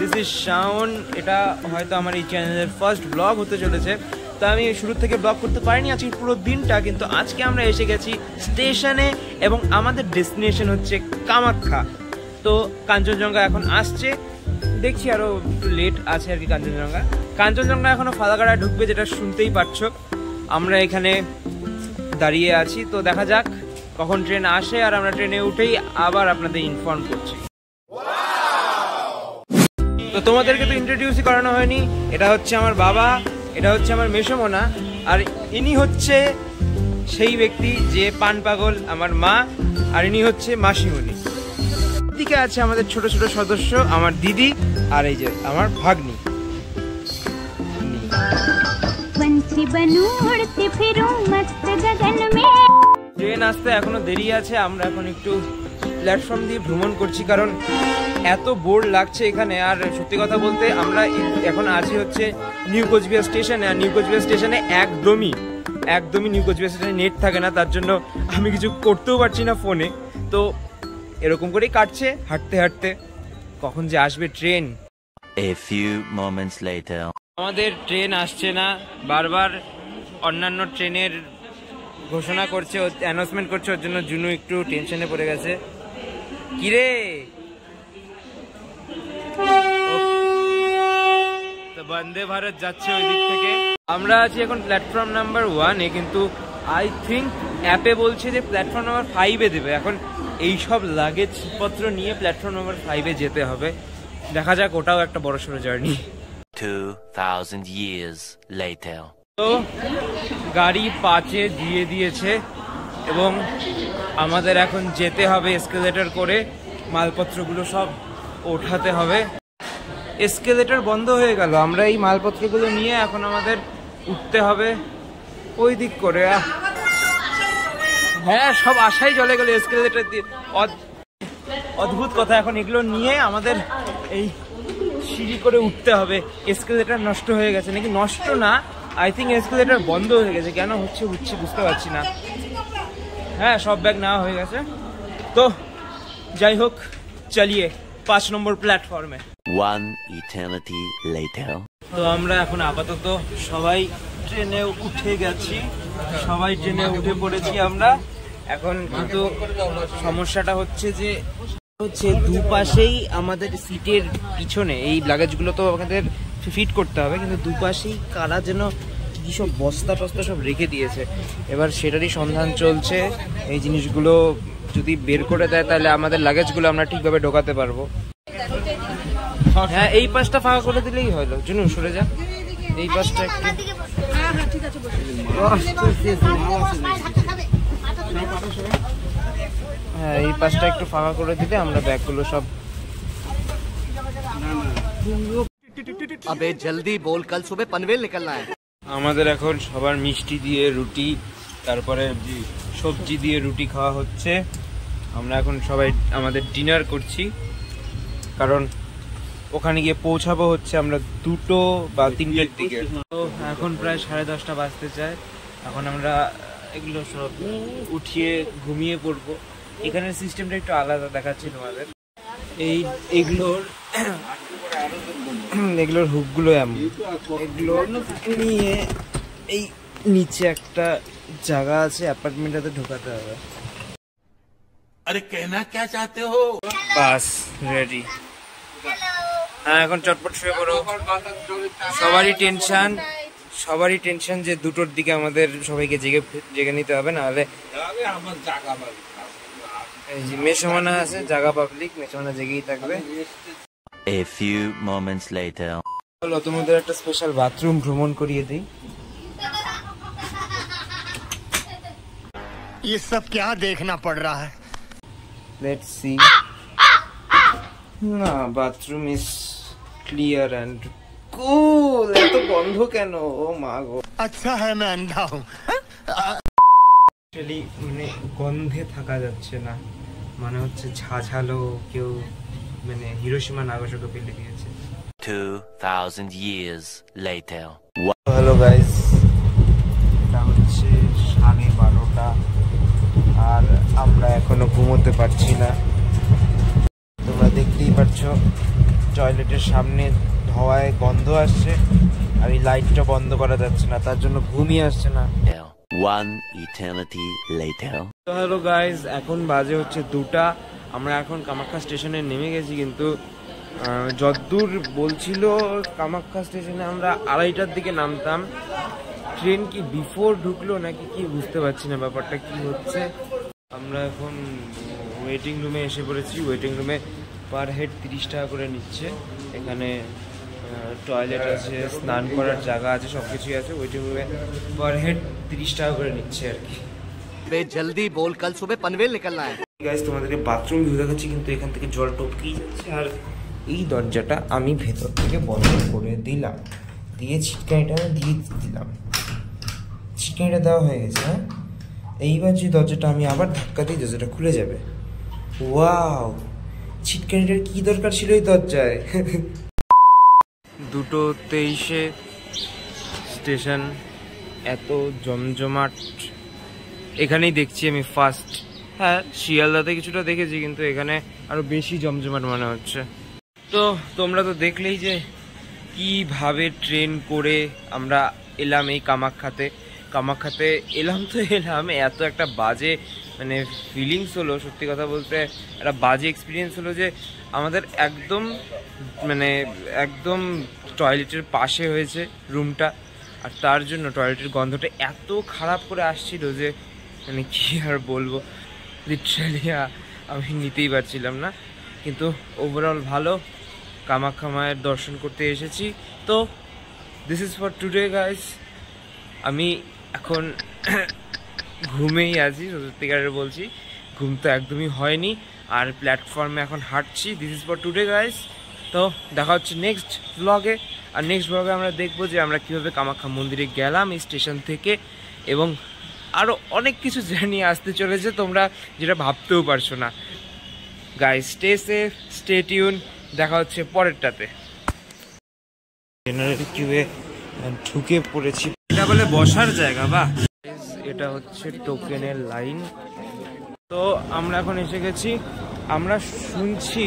This is Shaon. এটা হয়তো আমার এই চ্যানেলের ফার্স্ট ব্লগ হতে চলেছে, তো আমি শুরু থেকে ব্লগ করতে পারিনি আজকে পুরো দিনটা, কিন্তু আজকে আমরা এসে গেছি স্টেশনে এবং আমাদের ডেস্টিনেশন হচ্ছে কামাখ্যা। তো কাঞ্চনজঙ্ঘা এখন আসছে, দেখছি আরও একটু লেট আছে আর কি। কাঞ্চনজঙ্ঘা এখনও ফালাকাটায় ঢুকবে, যেটা শুনতেই পাচ্ছ। আমরা এখানে দাঁড়িয়ে আছি, তো দেখা যাক কখন ট্রেন আসে, আর আমরা ট্রেনে উঠেই আবার আপনাদের ইনফর্ম করছি। তো তোমাদেরকে তো ইন্ট্রোডিউসই করানো হয়নি। এটা হচ্ছে আমার বাবা, এটা হচ্ছে আমার মেসোমনা, আর ইনি হচ্ছে সেই ব্যক্তি যে পান পাগল, আমার মা, আর ইনি হচ্ছে মাসিমণি। এদিকে আছে আমাদের ছোট ছোট সদস্য, আমার দিদি, আর এই যে আমার ভাগ্নি। ট্রেন আসতে এখনো দেরি আছে, আমরা এখন একটু প্ল্যাটফর্ম দিয়ে ভ্রমণ করছি, কারণ এত বোর লাগছে এখানে। আর সত্যি কথা বলতে আমরা এখন আছি হচ্ছে নিউ কোচবিহার স্টেশনে, আর নিউ কোচবিহার স্টেশনে একদমই নিউ কোচবিহার স্টেশনে নেট থাকে না, তার জন্য আমি কিছু করতেও পারছি না ফোনে। তো এরকম করেই কাটছে হাঁটতে হাঁটতে, কখন যে আসবে train. A few moments later. আমাদের ট্রেন আসছে না, বারবার অন্যান্য ট্রেনের ঘোষণা করছে, অ্যানাউন্সমেন্ট করছে, ওর জন্য জুনু একটু টেনশনে পড়ে গেছে। কিরে, তো বন্দে ভারত যাচ্ছে ওই দিক থেকে। আমরা আছি এখন প্ল্যাটফর্ম নাম্বার 1-এ, কিন্তু আই থিঙ্ক অ্যাপে বলছে যে প্ল্যাটফর্ম নাম্বার 5-এ দেবে। এখন এইসব লাগেজ পত্র নিয়ে প্ল্যাটফর্ম নাম্বার 5-এ যেতে হবে, দেখা যাক, ওটাও একটা বড়সড় জার্নি। 2000 years later. তো গাড়ি 5-এ দিয়ে দিয়েছে এবং আমাদের এখন যেতে হবে এসকেলেটর করে, মালপত্রগুলো সব ওঠাতে হবে। এসকেলেটর বন্ধ হয়ে গেল, আমরা এই মালপত্রগুলো নিয়ে এখন আমাদের উঠতে হবে ওই দিক করে। হ্যাঁ, সব আশাই চলে গেল এসকেলেটর দিয়ে, অদ্ভুত কথা। এখন এগুলো নিয়ে আমাদের এই সিঁড়ি করে উঠতে হবে। এসকেলেটর নষ্ট হয়ে গেছে, নাকি নষ্ট না, আই থিঙ্ক এসকেলেটর বন্ধ হয়ে গেছে। কেন হচ্ছে বুঝতে পারছি না। হ্যাঁ, সব ব্যাগ নেওয়া হয়ে গেছে। তো যাই হোক, চালিয়ে 5 নম্বর প্ল্যাটফর্মে। 1 eternity later. তো আমরা এখন আপাতত সবাই ট্রেনে উঠে গেছি, সবাই ট্রেনে উঠে পড়েছি আমরা এখন। কিন্তু সমস্যাটা হচ্ছে যে দুপাশেই আমাদের সিটের পিছনে এই লাগেজগুলো তো আমাদের ফিট করতে হবে, কিন্তু দুপাশেই কারা যেন কি সব বস্তা টস্তা সব রেখে দিয়েছে। এবার সেটারই সন্ধান চলছে। এই জিনিসগুলো যদি বের করে দেয় তাহলে আমাদের লাগেজগুলো আমরা ঠিকভাবে ঢোকাতে পারবো। হ্যাঁ, এই পাশটা ফাঁকা করে দিলেই হলো। জুনু সরে যা, এই পাশটা একটু। হ্যাঁ, এই পাশটা একটু ফাঁকা করে দিলে আমরা ব্যাগগুলো সব। अबे जल्दी बोल, कल सुबह पनवेल निकलना है। আমাদের এখন সবার মিষ্টি দিয়ে রুটি, তারপরে সবজি দিয়ে রুটি খাওয়া হচ্ছে। আমরা এখন সবাই আমাদের ডিনার করছি, কারণ ওখানে গিয়ে পৌঁছাবো হচ্ছে আমরা 2টো বা 3টের দিকে। তো এখন প্রায় 10:30 বাজতে চায়। এখন আমরা এগুলো সব উঠিয়ে ঘুমিয়ে পড়বো। এখানের সিস্টেমটা একটু আলাদা দেখাচ্ছি তোমাদের। এগুলোর হুকগুলো এমন, এগুলো নিয়ে এই নিচে একটা জায়গা আছে, অ্যাপার্টমেন্টটাতে ঢোকাতে হবে। अरे कहना क्या चाहते हो? বাস রেডি। হ্যাঁ, এখন চটপট শুয়ে পড়ো। সবারই টেনশন যে 2টোর দিকে আমাদের সবাইকে জেগে নিতে হবে, নাহলে এই যে মেসোমানা আছে, জাগা পাবলিক, মেসোমানা জেগেই থাকবে। A few moments later. চলো তোমাদের একটা স্পেশাল বাথরুম ভ্রমণ করিয়ে দিই। ये सब क्या देखना पड़ रहा है? Let's see. না, bathroom is clear and cool. এত বন্ধ কেন? ও মা গো। अच्छा है मैं अंधा हूँ। অ্যাকচুয়ালি মানে গন্ধে থাকা যাচ্ছে না, মানে হচ্ছে ঝাঝালো কেউ, মানে হিরোশিমা নাগাসাকি ফেলে দিয়েছে। 2000 years later. হ্যালো গাইস, এটা হচ্ছে 12:30 আর আমরা এখনো ঘুমোতে পারছি না। তোমরা দেখতেই পাচ্ছ টয়লেটের সামনে ধোঁয়ায় গন্ধ আসছে, আর এই লাইটটা বন্ধ করা যাচ্ছে না, তার জন্য ঘুমিয়ে আসছে না। One eternity later. তো হ্যালো গাইজ, এখন বাজে হচ্ছে 2টা। আমরা এখন কামাখ্যা স্টেশনে নেমে গেছি, কিন্তু যতদূর বলছিল কামাখ্যা স্টেশনে আমরা 2:30টার দিকে নামতাম। ট্রেন কি বিফোর ঢুকলো নাকি কি বুঝতে পারছি না ব্যাপারটা কি হচ্ছে। আমরা এখন ওয়েটিং রুমে এসে পড়েছি। ওয়েটিং রুমে পার হেড 30 টাকা করে নিচ্ছে। এখানে টয়লেট আছে, স্নান করার জায়গা আছে, সব কিছুই আছে। ওয়েটিং রুমে পার হেড 30 টাকা করে নিচ্ছে আর কি। জলদি বল, কাল সুবহ পনভেল নিকলনা है। গাইস, তোমাদেরকে বাথরুম ভিউ দেখাচ্ছি, কিন্তু এখান থেকে জল টপকেই যাচ্ছে। আর এই দরজাটা আমি ভেতর থেকে বন্ধ করে দিলাম, দিয়ে ছিটকানিটা দিয়ে দিলাম। ছিটকানিটা দেওয়া হয়ে গেছে। হ্যাঁ, এইবার যে দরজাটা আমি আবার ধাক্কা দিই, দরজাটা খুলে যাবে। ওয়াও, ছিটকানিটার কি দরকার ছিল এই দরজায়। 2:23 স্টেশন, এত জমজমাট এখানেই দেখছি আমি ফার্স্ট। হ্যাঁ, শিয়ালদাতে কিছুটা দেখেছি, কিন্তু এখানে আরো বেশি জমজমাট মনে হচ্ছে। তো তোমরা তো দেখলেই যে কিভাবে ট্রেন করে আমরা এলাম এই কামাখ্যাতে এলাম। তো এলাম, এত একটা বাজে মানে ফিলিংস হলো, সত্যি কথা বলতে একটা বাজে এক্সপিরিয়েন্স হলো যে আমাদের একদম টয়লেটের পাশে হয়েছে রুমটা, আর তার জন্য টয়লেটের গন্ধটা এত খারাপ করে আসছিল যে মানে কি আর বলবো, লিটারালি আমি নিতেই পারছিলাম না। কিন্তু ওভারঅল ভালো, কামাখ্যা মায়ের দর্শন করতে এসেছি। তো this is for today guys. আমি এখন ঘুমেই আছি, সত্যিকারের বলছি, ঘুম তো একদমই হয়নি। আর প্ল্যাটফর্মে এখন হাঁটছি। This is for today guys. তো দেখা হচ্ছে নেক্সট ব্লগে। আর নেক্সট ব্লগে আমরা দেখবো যে আমরা কীভাবে কামাখ্যা মন্দিরে গেলাম এই স্টেশন থেকে, এবং আরও অনেক কিছু জার্নি আসতে চলেছে তোমরা যেটা ভাবতেও পারছো না। Guys, stay safe, stay tune, দেখা হচ্ছে পরেরটাতে। জেনারেল কিউয়ে ঢুকে পড়েছি। এটা বলে বসার জায়গা, বা এটা হচ্ছে টোকেনের লাইন। তো আমরা এখন এসে গেছি। আমরা শুনছি